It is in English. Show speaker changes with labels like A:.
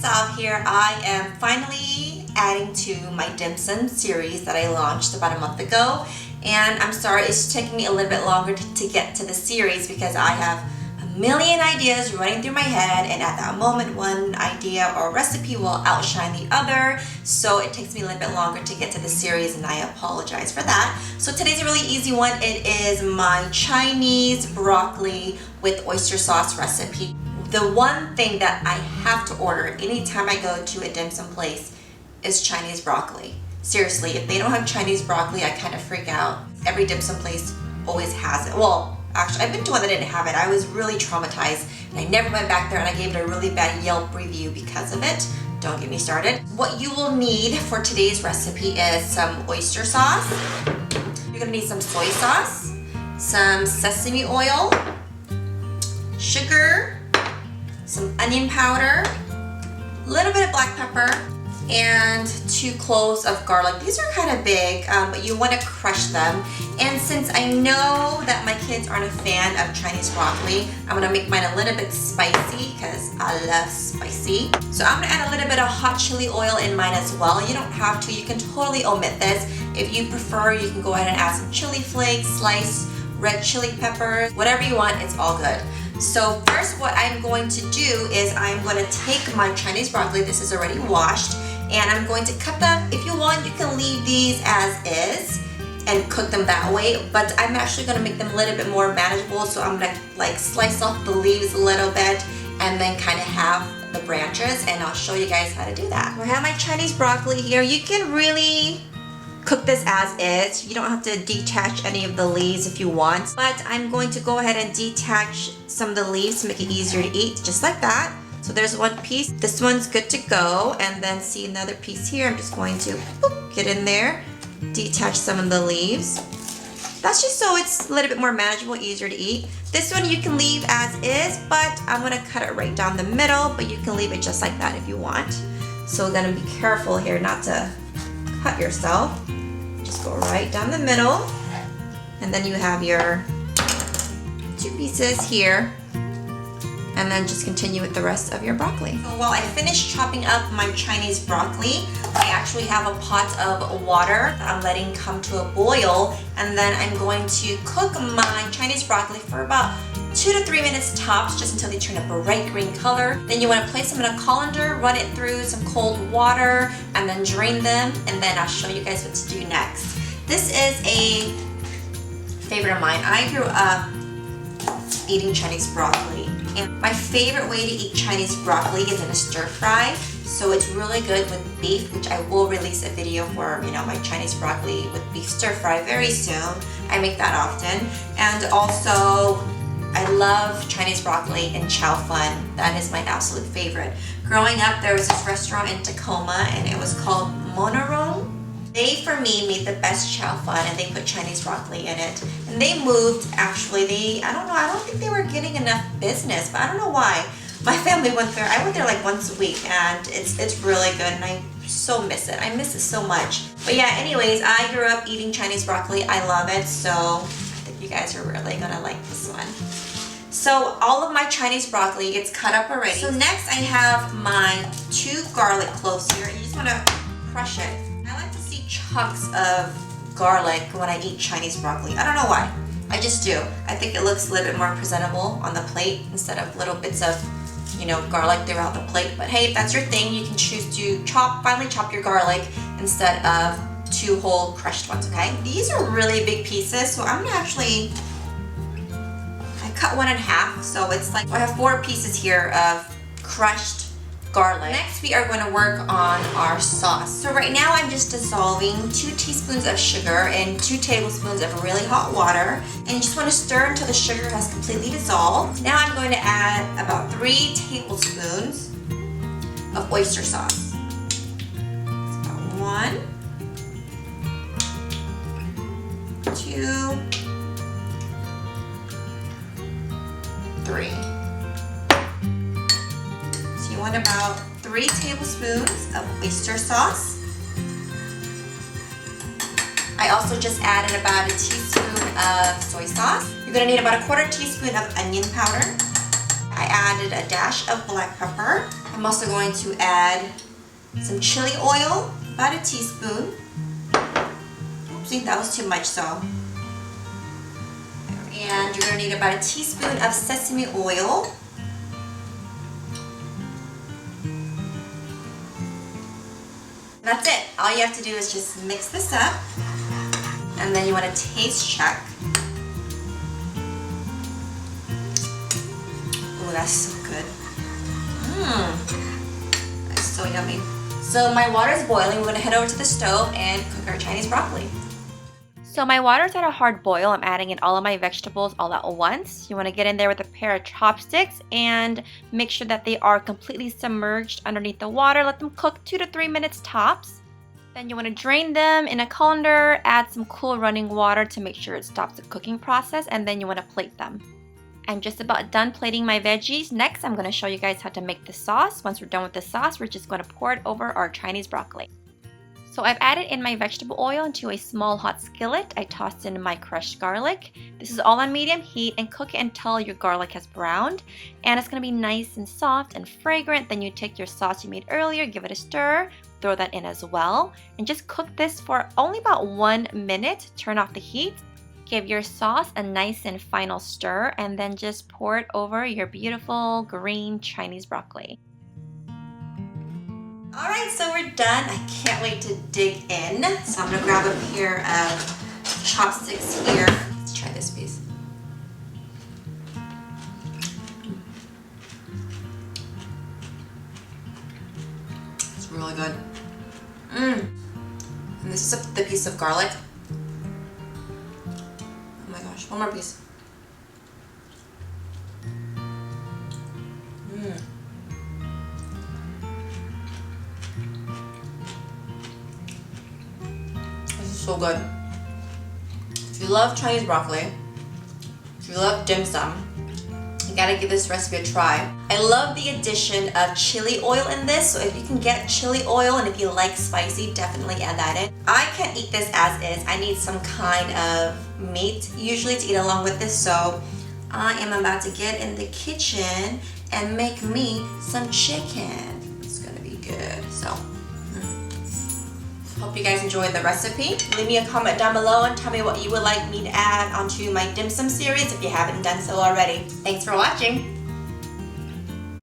A: Sav here. I am finally adding to my dim sum series that I launched about a month ago. And I'm sorry, it's taking me a little bit longer to get to the series because I have a million ideas running through my head, and at that moment one idea or recipe will outshine the other, so it takes me a little bit longer to get to the series, and I apologize for that. So today's a really easy one. It is my Chinese broccoli with oyster sauce recipe. The one thing that I have to order anytime I go to a dim sum place is Chinese broccoli. Seriously, if they don't have Chinese broccoli, I kind of freak out. Every dim sum place always has it. Well, actually, I've been to one that didn't have it. I was really traumatized, and I never went back there, and I gave it a really bad Yelp review because of it. Don't get me started. What you will need for today's recipe is some oyster sauce. You're gonna need some soy sauce, some sesame oil, sugar, some onion powder, a little bit of black pepper, and 2 cloves of garlic. These are kind of big, but you want to crush them. And since I know that my kids aren't a fan of Chinese broccoli, I'm going to make mine a little bit spicy because I love spicy. So I'm going to add a little bit of hot chili oil in mine as well. You don't have to. You can totally omit this. If you prefer, you can go ahead and add some chili flakes, sliced red chili peppers, whatever you want, it's all good. So first what I'm going to do is I'm going to take my Chinese broccoli, this is already washed, and I'm going to cut them. If you want, you can leave these as is and cook them that way, but I'm actually going to make them a little bit more manageable, so I'm going to like slice off the leaves a little bit and then kind of have the branches, and I'll show you guys how to do that. I have my Chinese broccoli here. You can really cook this as is. You don't have to detach any of the leaves if you want, but I'm going to go ahead and detach some of the leaves to make it easier to eat, just like that. So there's one piece. This one's good to go, and then see another piece here. I'm just going to boop, get in there, detach some of the leaves. That's just so it's a little bit more manageable, easier to eat. This one you can leave as is, but I'm gonna cut it right down the middle, but you can leave it just like that if you want. So we're gonna be careful here not to cut yourself. Just go right down the middle, and then you have your 2 pieces here, and then just continue with the rest of your broccoli. So while I finish chopping up my Chinese broccoli, I actually have a pot of water that I'm letting come to a boil, and then I'm going to cook my Chinese broccoli for about 2 to 3 minutes tops, just until they turn a bright green color. Then you want to place them in a colander, run it through some cold water, and then drain them, and then I'll show you guys what to do next. This is a favorite of mine. I grew up eating Chinese broccoli, and my favorite way to eat Chinese broccoli is in a stir fry. So it's really good with beef, which I will release a video for, my Chinese broccoli with beef stir fry very soon. I make that often. And also, I love Chinese broccoli in chow fun. That is my absolute favorite. Growing up, there was this restaurant in Tacoma, and it was called Monarong. They, for me, made the best chow fun, and they put Chinese broccoli in it. And they moved, actually, I don't think they were getting enough business, but I don't know why. My family went there. I went there like once a week, and it's really good, and I so miss it. I miss it so much. But yeah, anyways, I grew up eating Chinese broccoli. I love it, so I think you guys are really gonna like this one. So all of my Chinese broccoli, it's cut up already. So next I have my 2 garlic cloves here. You just wanna crush it. I like to see chunks of garlic when I eat Chinese broccoli. I don't know why. I just do. I think it looks a little bit more presentable on the plate instead of little bits of, garlic throughout the plate. But hey, if that's your thing, you can choose to finely chop your garlic instead of 2 whole crushed ones, okay? These are really big pieces, so I'm gonna actually cut one in half, so it's like I have 4 pieces here of crushed garlic. Next, we are going to work on our sauce. So right now, I'm just dissolving 2 teaspoons of sugar in 2 tablespoons of really hot water, and you just want to stir until the sugar has completely dissolved. Now I'm going to add about 3 tablespoons of oyster sauce. It's about 1, 2, 3. So you want about 3 tablespoons of oyster sauce. I also just added about a teaspoon of soy sauce. You're gonna need about a 1/4 teaspoon of onion powder. I added a dash of black pepper. I'm also going to add some chili oil, about a teaspoon. Oopsie, that was too much, so. And you're gonna need about a teaspoon of sesame oil. That's it. All you have to do is just mix this up. And then you want to taste check. Oh, that's so good. That's so yummy. So my water is boiling. We're going to head over to the stove and cook our Chinese broccoli. So my water's at a hard boil. I'm adding in all of my vegetables all at once. You want to get in there with a pair of chopsticks and make sure that they are completely submerged underneath the water. Let them cook 2 to 3 minutes tops. Then you want to drain them in a colander, add some cool running water to make sure it stops the cooking process, and then you want to plate them. I'm just about done plating my veggies. Next, I'm going to show you guys how to make the sauce. Once we're done with the sauce, we're just going to pour it over our Chinese broccoli. So I've added in my vegetable oil into a small hot skillet. I tossed in my crushed garlic. This is all on medium heat, and cook it until your garlic has browned. And it's going to be nice and soft and fragrant. Then you take your sauce you made earlier, give it a stir, throw that in as well, and just cook this for only about 1 minute. Turn off the heat. Give your sauce a nice and final stir, and then just pour it over your beautiful green Chinese broccoli. Alright, so we're done. I can't wait to dig in. So I'm going to grab a pair of chopsticks here. Let's try this piece. It's really good. And this is the piece of garlic. Oh my gosh, one more piece. So good. If you love Chinese broccoli, if you love dim sum, you gotta give this recipe a try. I love the addition of chili oil in this, so if you can get chili oil and if you like spicy, definitely add that in. I can't eat this as is. I need some kind of meat usually to eat along with this, so I am about to get in the kitchen and make me some chicken. It's gonna be good, so. Hope you guys enjoyed the recipe. Leave me a comment down below and tell me what you would like me to add onto my dim sum series if you haven't done so already. Thanks for watching.